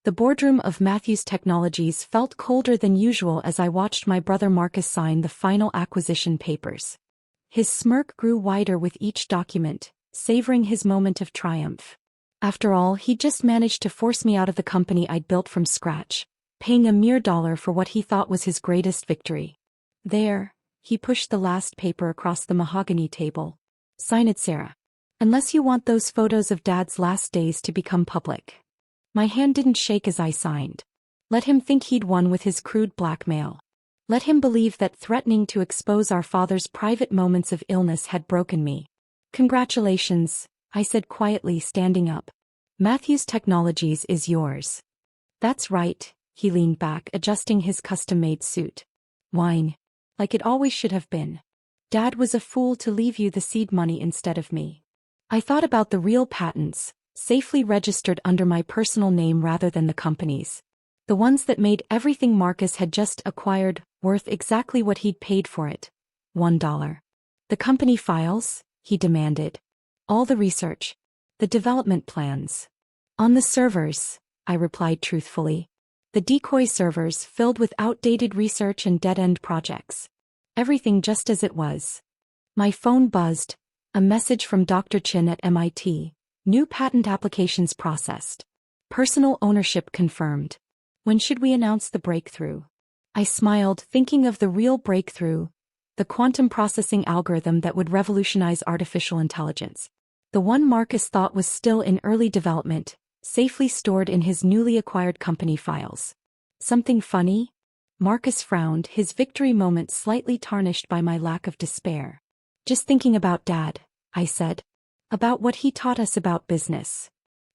The boardroom of Matthews Technologies felt colder than usual as I watched my brother Marcus sign the final acquisition papers. His smirk grew wider with each document, savoring his moment of triumph. After all, he'd just managed to force me out of the company I'd built from scratch, paying a mere $1 for what he thought was his greatest victory. There, he pushed the last paper across the mahogany table. Sign it, Sarah. Unless you want those photos of Dad's last days to become public. My hand didn't shake as I signed. Let him think he'd won with his crude blackmail. Let him believe that threatening to expose our father's private moments of illness had broken me. Congratulations, I said quietly, standing up. Matthews Technologies is yours. That's right, he leaned back, adjusting his custom-made suit. Wine. Like it always should have been. Dad was a fool to leave you the seed money instead of me. I thought about the real patents, safely registered under my personal name rather than the company's. The ones that made everything Marcus had just acquired worth exactly what he'd paid for it. $1. The company files, he demanded. All the research. The development plans. On the servers, I replied truthfully. The decoy servers filled with outdated research and dead-end projects. Everything just as it was. My phone buzzed. A message from Dr. Chin at MIT. New patent applications processed. Personal ownership confirmed. When should we announce the breakthrough? I smiled, thinking of the real breakthrough, the quantum processing algorithm that would revolutionize artificial intelligence. The one Marcus thought was still in early development, safely stored in his newly acquired company files. Something funny? Marcus frowned, his victory moment slightly tarnished by my lack of despair. Just thinking about Dad, I said. About what he taught us about business.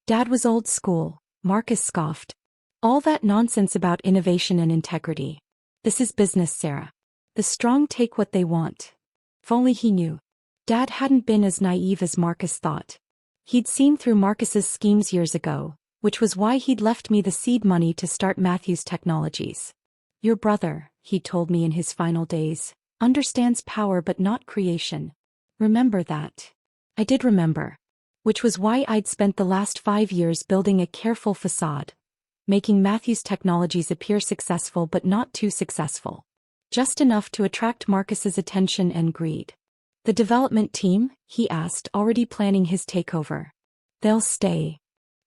Dad was old school, Marcus scoffed. All that nonsense about innovation and integrity. This is business, Sarah. The strong take what they want. If only he knew. Dad hadn't been as naive as Marcus thought. He'd seen through Marcus's schemes years ago, which was why he'd left me the seed money to start Matthews Technologies. Your brother, he told me in his final days, understands power but not creation. Remember that. I did remember. Which was why I'd spent the last 5 years building a careful facade, making Matthews Technologies appear successful but not too successful. Just enough to attract Marcus's attention and greed. The development team, he asked, already planning his takeover. They'll stay.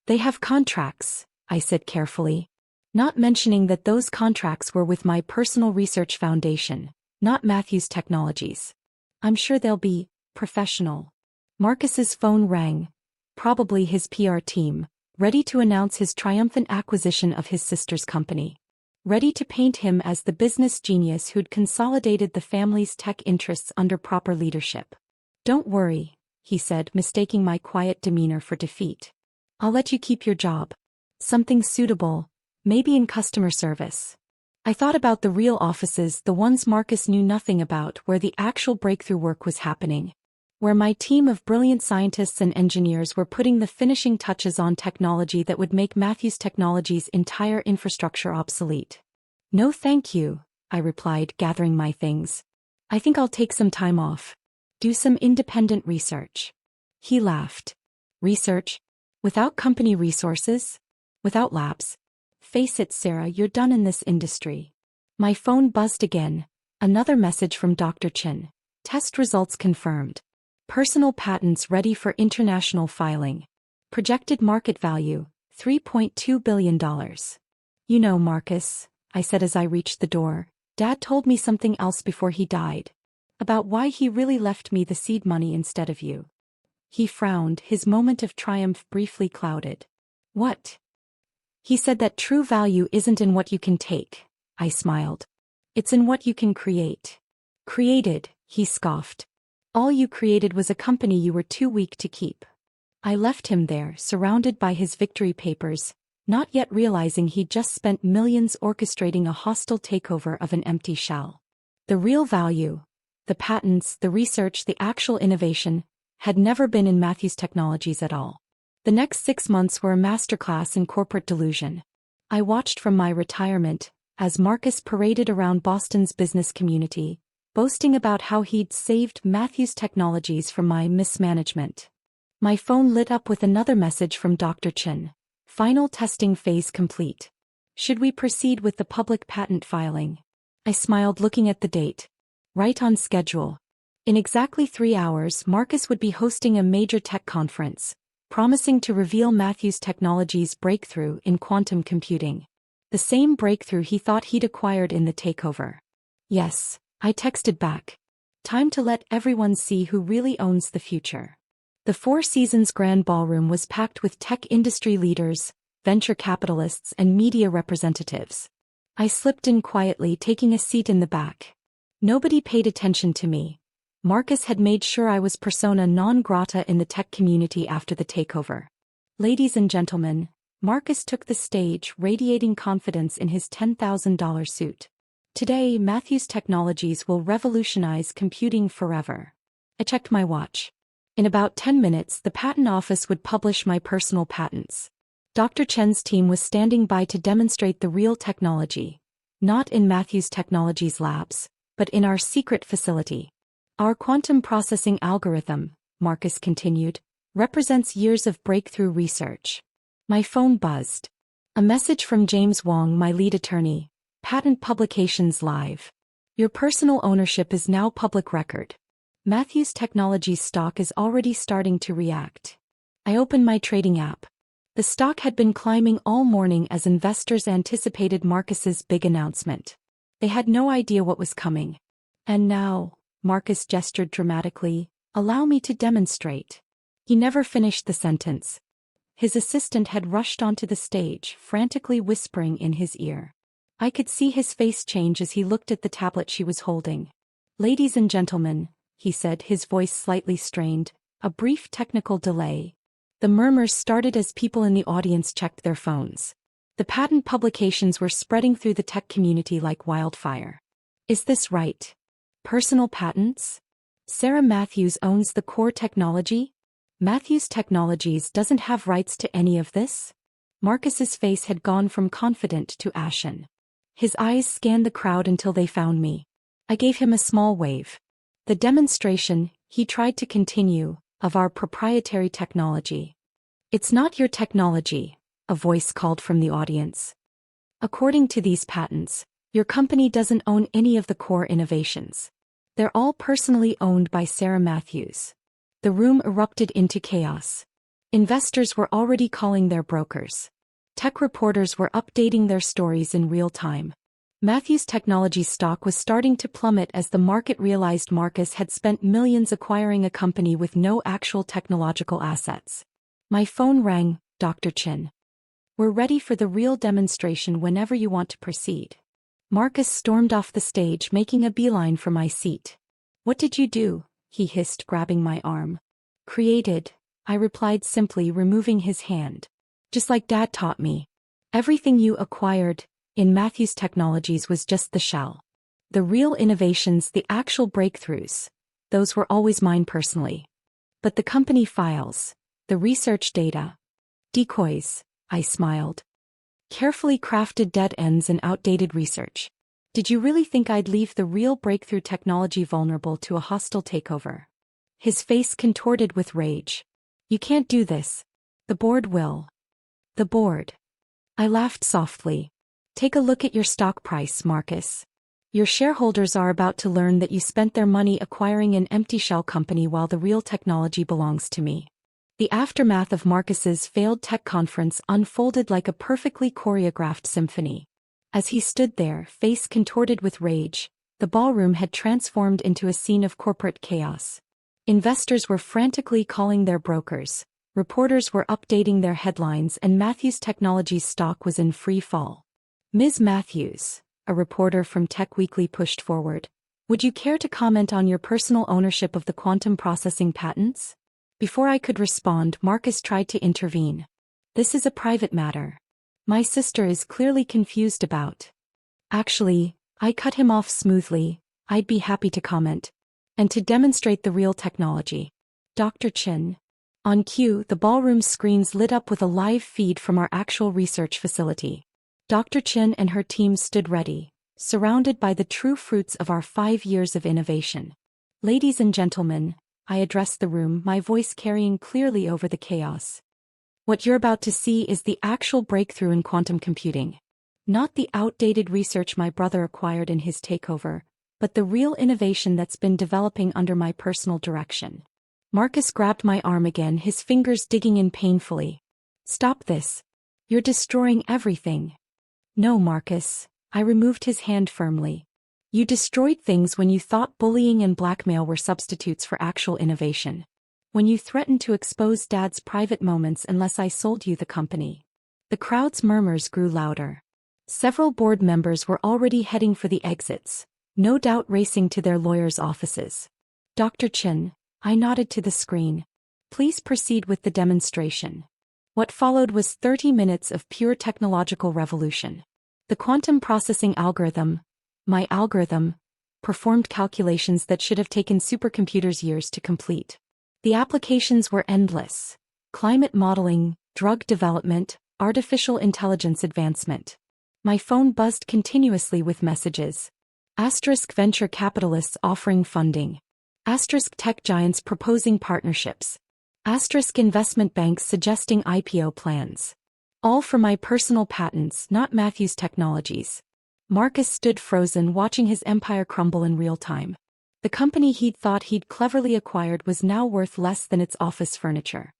They have contracts, I said carefully. Not mentioning that those contracts were with my personal research foundation, not Matthews Technologies. I'm sure they'll be professional. Marcus's phone rang. Probably his PR team, ready to announce his triumphant acquisition of his sister's company. Ready to paint him as the business genius who'd consolidated the family's tech interests under proper leadership. Don't worry, he said, mistaking my quiet demeanor for defeat. I'll let you keep your job. Something suitable, maybe in customer service. I thought about the real offices, the ones Marcus knew nothing about, where the actual breakthrough work was happening. Where my team of brilliant scientists and engineers were putting the finishing touches on technology that would make Matthews Technologies' entire infrastructure obsolete. No thank you, I replied, gathering my things. I think I'll take some time off. Do some independent research. He laughed. Research? Without company resources? Without labs? Face it, Sarah, you're done in this industry. My phone buzzed again. Another message from Dr. Chin. Test results confirmed. Personal patents ready for international filing. Projected market value, $3.2 billion. You know, Marcus, I said as I reached the door, Dad told me something else before he died. About why he really left me the seed money instead of you. He frowned, his moment of triumph briefly clouded. What? He said that true value isn't in what you can take, I smiled. It's in what you can create. Created, he scoffed. All you created was a company you were too weak to keep. I left him there, surrounded by his victory papers, not yet realizing he'd just spent millions orchestrating a hostile takeover of an empty shell. The real value, the patents, the research, the actual innovation, had never been in Matthews Technologies at all. The next 6 months were a masterclass in corporate delusion. I watched from my retirement, as Marcus paraded around Boston's business community, boasting about how he'd saved Matthews Technologies from my mismanagement. My phone lit up with another message from Dr. Chin. Final testing phase complete. Should we proceed with the public patent filing? I smiled, looking at the date. Right on schedule. In exactly 3 hours, Marcus would be hosting a major tech conference, promising to reveal Matthews Technologies' breakthrough in quantum computing. The same breakthrough he thought he'd acquired in the takeover. Yes, I texted back. Time to let everyone see who really owns the future. The Four Seasons Grand Ballroom was packed with tech industry leaders, venture capitalists, and media representatives. I slipped in quietly, taking a seat in the back. Nobody paid attention to me. Marcus had made sure I was persona non grata in the tech community after the takeover. Ladies and gentlemen, Marcus took the stage, radiating confidence in his $10,000 suit. Today, Matthews Technologies will revolutionize computing forever. I checked my watch. In about 10 minutes, the patent office would publish my personal patents. Dr. Chen's team was standing by to demonstrate the real technology. Not in Matthews Technologies labs, but in our secret facility. Our quantum processing algorithm, Marcus continued, represents years of breakthrough research. My phone buzzed. A message from James Wong, my lead attorney. Patent publications live. Your personal ownership is now public record. Matthews Technologies stock is already starting to react. I opened my trading app. The stock had been climbing all morning as investors anticipated Marcus's big announcement. They had no idea what was coming. And now, Marcus gestured dramatically, allow me to demonstrate. He never finished the sentence. His assistant had rushed onto the stage, frantically whispering in his ear. I could see his face change as he looked at the tablet she was holding. Ladies and gentlemen, he said, his voice slightly strained, a brief technical delay. The murmurs started as people in the audience checked their phones. The patent publications were spreading through the tech community like wildfire. Is this right? Personal patents? Sarah Matthews owns the core technology? Matthews Technologies doesn't have rights to any of this? Marcus's face had gone from confident to ashen. His eyes scanned the crowd until they found me. I gave him a small wave. The demonstration, he tried to continue, of our proprietary technology. It's not your technology, a voice called from the audience. According to these patents, your company doesn't own any of the core innovations. They're all personally owned by Sarah Matthews. The room erupted into chaos. Investors were already calling their brokers. Tech reporters were updating their stories in real time. Matthews Technologies stock was starting to plummet as the market realized Marcus had spent millions acquiring a company with no actual technological assets. My phone rang, Dr. Chen. We're ready for the real demonstration whenever you want to proceed. Marcus stormed off the stage, making a beeline for my seat. What did you do? He hissed, grabbing my arm. Created, I replied simply, removing his hand. Just like Dad taught me. Everything you acquired in Matthews Technologies was just the shell. The real innovations, the actual breakthroughs, those were always mine personally. But the company files, the research data, decoys, I smiled. Carefully crafted dead ends and outdated research. Did you really think I'd leave the real breakthrough technology vulnerable to a hostile takeover? His face contorted with rage. You can't do this. The board will. The board. I laughed softly. Take a look at your stock price, Marcus. Your shareholders are about to learn that you spent their money acquiring an empty shell company while the real technology belongs to me. The aftermath of Marcus's failed tech conference unfolded like a perfectly choreographed symphony. As he stood there, face contorted with rage, the ballroom had transformed into a scene of corporate chaos. Investors were frantically calling their brokers, reporters were updating their headlines, and Matthews Technologies stock was in free fall. Ms. Matthews, a reporter from Tech Weekly pushed forward, would you care to comment on your personal ownership of the quantum processing patents? Before I could respond, Marcus tried to intervene. This is a private matter. My sister is clearly confused about. Actually, I cut him off smoothly, I'd be happy to comment. And to demonstrate the real technology. Dr. Chin. On cue, the ballroom's screens lit up with a live feed from our actual research facility. Dr. Chin and her team stood ready, surrounded by the true fruits of our 5 years of innovation. Ladies and gentlemen, I addressed the room, my voice carrying clearly over the chaos. What you're about to see is the actual breakthrough in quantum computing. Not the outdated research my brother acquired in his takeover, but the real innovation that's been developing under my personal direction. Marcus grabbed my arm again, his fingers digging in painfully. Stop this. You're destroying everything. No, Marcus. I removed his hand firmly. You destroyed things when you thought bullying and blackmail were substitutes for actual innovation. When you threatened to expose Dad's private moments unless I sold you the company. The crowd's murmurs grew louder. Several board members were already heading for the exits, no doubt racing to their lawyers' offices. Dr. Chen, I nodded to the screen. Please proceed with the demonstration. What followed was 30 minutes of pure technological revolution. The quantum processing algorithm, my algorithm, performed calculations that should have taken supercomputers years to complete. The applications were endless. Climate modeling, drug development, artificial intelligence advancement. My phone buzzed continuously with messages. Asterisk venture capitalists offering funding. Asterisk tech giants proposing partnerships. Asterisk investment banks suggesting IPO plans. All for my personal patents, not Matthew's technologies. Marcus stood frozen, watching his empire crumble in real time. The company he'd thought he'd cleverly acquired was now worth less than its office furniture.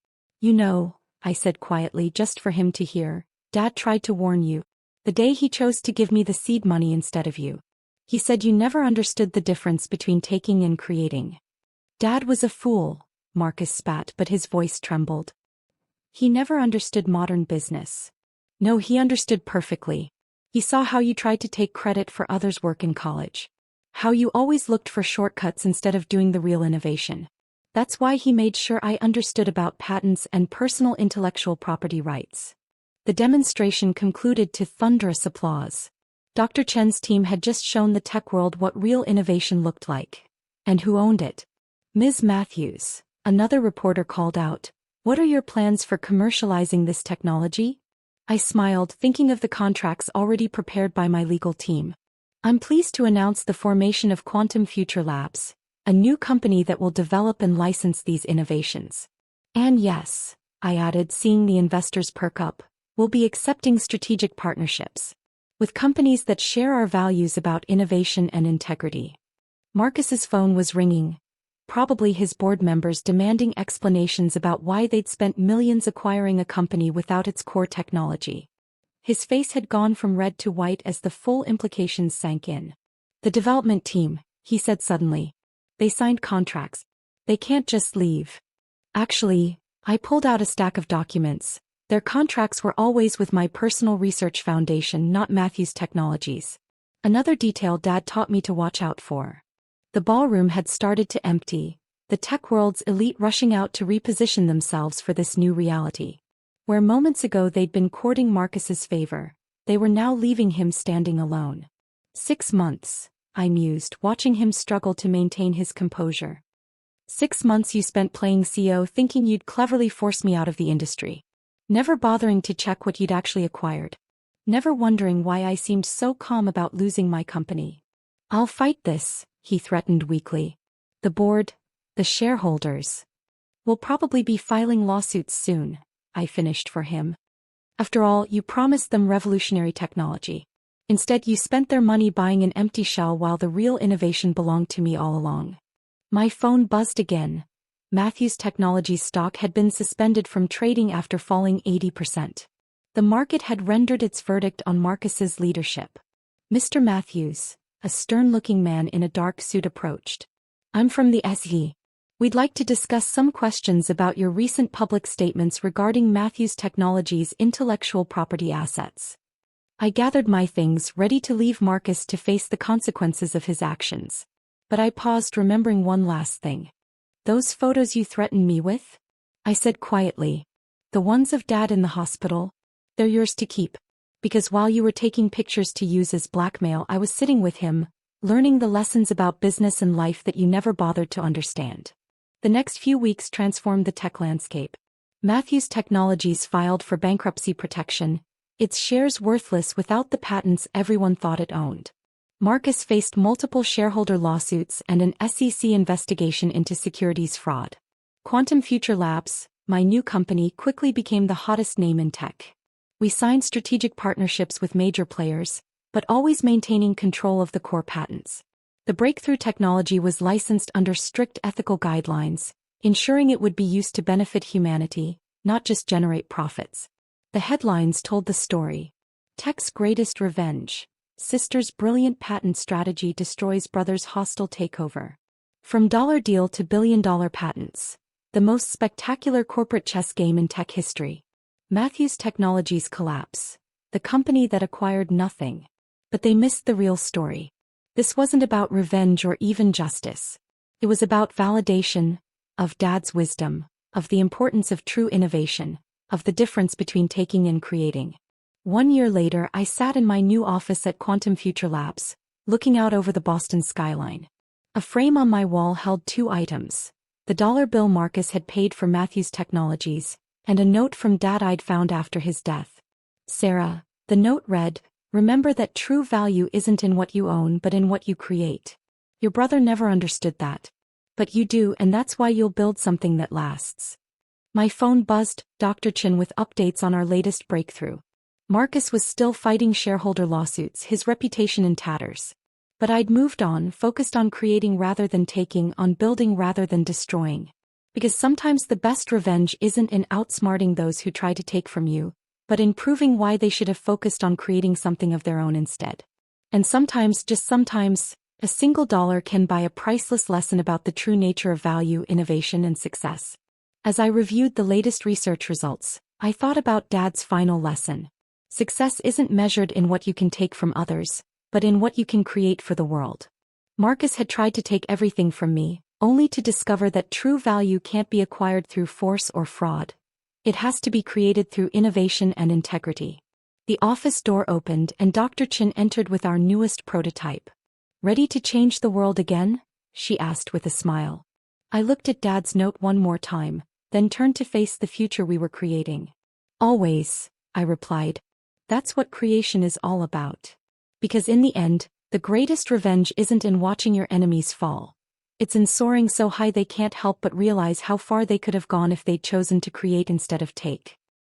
You know, I said quietly just for him to hear, Dad tried to warn you. The day he chose to give me the seed money instead of you. He said you never understood the difference between taking and creating. Dad was a fool, Marcus spat, but his voice trembled. He never understood modern business. No, he understood perfectly. He saw how you tried to take credit for others' work in college. How you always looked for shortcuts instead of doing the real innovation. That's why he made sure I understood about patents and personal intellectual property rights. The demonstration concluded to thunderous applause. Dr. Chen's team had just shown the tech world what real innovation looked like. And who owned it? Ms. Matthews, another reporter called out. What are your plans for commercializing this technology? I smiled, thinking of the contracts already prepared by my legal team. I'm pleased to announce the formation of Quantum Future Labs, a new company that will develop and license these innovations. And yes, I added, seeing the investors perk up, we'll be accepting strategic partnerships with companies that share our values about innovation and integrity. Marcus's phone was ringing. Probably his board members demanding explanations about why they'd spent millions acquiring a company without its core technology. His face had gone from red to white as the full implications sank in. The development team, he said suddenly. They signed contracts. They can't just leave. Actually, I pulled out a stack of documents. Their contracts were always with my personal research foundation, not Matthew's technologies. Another detail Dad taught me to watch out for. The ballroom had started to empty, the tech world's elite rushing out to reposition themselves for this new reality. Where moments ago they'd been courting Marcus's favor, they were now leaving him standing alone. 6 months, I mused, watching him struggle to maintain his composure. 6 months you spent playing CEO, thinking you'd cleverly force me out of the industry. Never bothering to check what you'd actually acquired. Never wondering why I seemed so calm about losing my company. I'll fight this, he threatened weakly. The board, the shareholders, will probably be filing lawsuits soon, I finished for him. After all, you promised them revolutionary technology. Instead, you spent their money buying an empty shell while the real innovation belonged to me all along. My phone buzzed again. Matthew's Technologies stock had been suspended from trading after falling 80%. The market had rendered its verdict on Marcus's leadership. Mr. Matthews, a stern-looking man in a dark suit, approached. I'm from the SE. We'd like to discuss some questions about your recent public statements regarding Matthew's Technologies' intellectual property assets. I gathered my things, ready to leave Marcus to face the consequences of his actions. But I paused, remembering one last thing. Those photos you threatened me with? I said quietly. The ones of Dad in the hospital? They're yours to keep. Because while you were taking pictures to use as blackmail, I was sitting with him, learning the lessons about business and life that you never bothered to understand. The next few weeks transformed the tech landscape. Matthew's Technologies filed for bankruptcy protection, its shares worthless without the patents everyone thought it owned. Marcus faced multiple shareholder lawsuits and an SEC investigation into securities fraud. Quantum Future Labs, my new company quickly became the hottest name in tech. We signed strategic partnerships with major players, but always maintaining control of the core patents. The breakthrough technology was licensed under strict ethical guidelines, ensuring it would be used to benefit humanity, not just generate profits. The headlines told the story. Tech's greatest revenge. Sister's brilliant patent strategy destroys brother's hostile takeover. From dollar deal to billion-dollar patents. The most spectacular corporate chess game in tech history. Matthews Technologies collapse. The company that acquired nothing. But they missed the real story. This wasn't about revenge or even justice. It was about validation, of Dad's wisdom, of the importance of true innovation, of the difference between taking and creating. 1 year later, I sat in my new office at Quantum Future Labs, looking out over the Boston skyline. A frame on my wall held 2 items. The dollar bill Marcus had paid for Matthews Technologies, and a note from Dad I'd found after his death. Sarah, the note read, "Remember that true value isn't in what you own but in what you create. Your brother never understood that. But you do, and that's why you'll build something that lasts." My phone buzzed, Dr. Chin, with updates on our latest breakthrough. Marcus was still fighting shareholder lawsuits, his reputation in tatters. But I'd moved on, focused on creating rather than taking, on building rather than destroying. Because sometimes the best revenge isn't in outsmarting those who try to take from you, but in proving why they should have focused on creating something of their own instead. And sometimes, just sometimes, a single dollar can buy a priceless lesson about the true nature of value, innovation, and success. As I reviewed the latest research results, I thought about Dad's final lesson. Success isn't measured in what you can take from others, but in what you can create for the world. Marcus had tried to take everything from me, only to discover that true value can't be acquired through force or fraud. It has to be created through innovation and integrity. The office door opened and Dr. Chin entered with our newest prototype. "Ready to change the world again?" she asked with a smile. I looked at Dad's note one more time, then turned to face the future we were creating. "Always," I replied. "That's what creation is all about. Because in the end, the greatest revenge isn't in watching your enemies fall. It's in soaring so high they can't help but realize how far they could have gone if they'd chosen to create instead of take."